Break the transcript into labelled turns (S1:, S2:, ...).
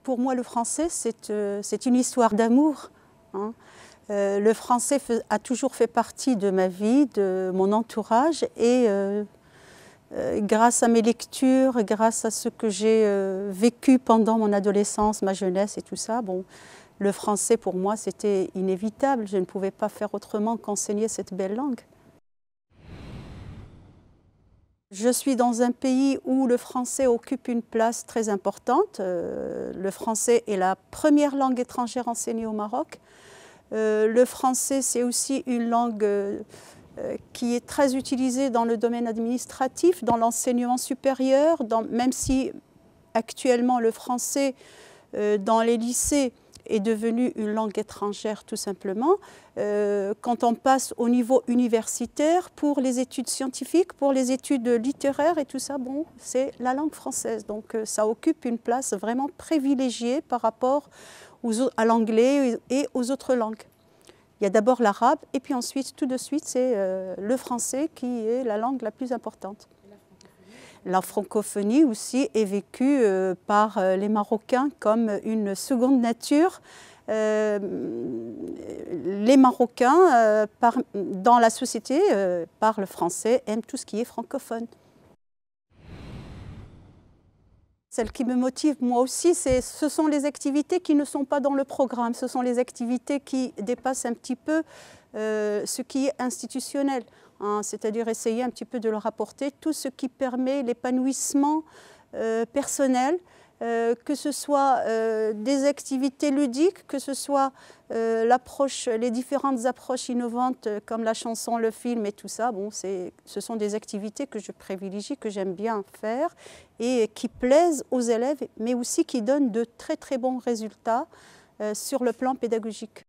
S1: Pour moi, le français, c'est une histoire d'amour, hein. Le français a toujours fait partie de ma vie, de mon entourage, et grâce à mes lectures, grâce à ce que j'ai vécu pendant mon adolescence, ma jeunesse et tout ça, bon, le français pour moi c'était inévitable, je ne pouvais pas faire autrement qu'enseigner cette belle langue. Je suis dans un pays où le français occupe une place très importante. Le français est la première langue étrangère enseignée au Maroc. Le français, c'est aussi une langue qui est très utilisée dans le domaine administratif, dans l'enseignement supérieur, même si actuellement le français dans les lycées est devenu une langue étrangère tout simplement. Quand on passe au niveau universitaire, pour les études scientifiques, pour les études littéraires et tout ça, bon, c'est la langue française. Donc ça occupe une place vraiment privilégiée par rapport à l'anglais et aux autres langues. Il y a d'abord l'arabe et puis ensuite, tout de suite, c'est le français qui est la langue la plus importante. La francophonie aussi est vécue par les Marocains comme une seconde nature. Les Marocains, dans la société, parlent français, aiment tout ce qui est francophone. Celle qui me motive moi aussi, ce sont les activités qui ne sont pas dans le programme, ce sont les activités qui dépassent un petit peu ce qui est institutionnel, hein, c'est-à-dire essayer un petit peu de leur apporter tout ce qui permet l'épanouissement personnel, que ce soit des activités ludiques, que ce soit les différentes approches innovantes comme la chanson, le film et tout ça. Bon, ce sont des activités que je privilégie, que j'aime bien faire et qui plaisent aux élèves, mais aussi qui donnent de très très bons résultats sur le plan pédagogique.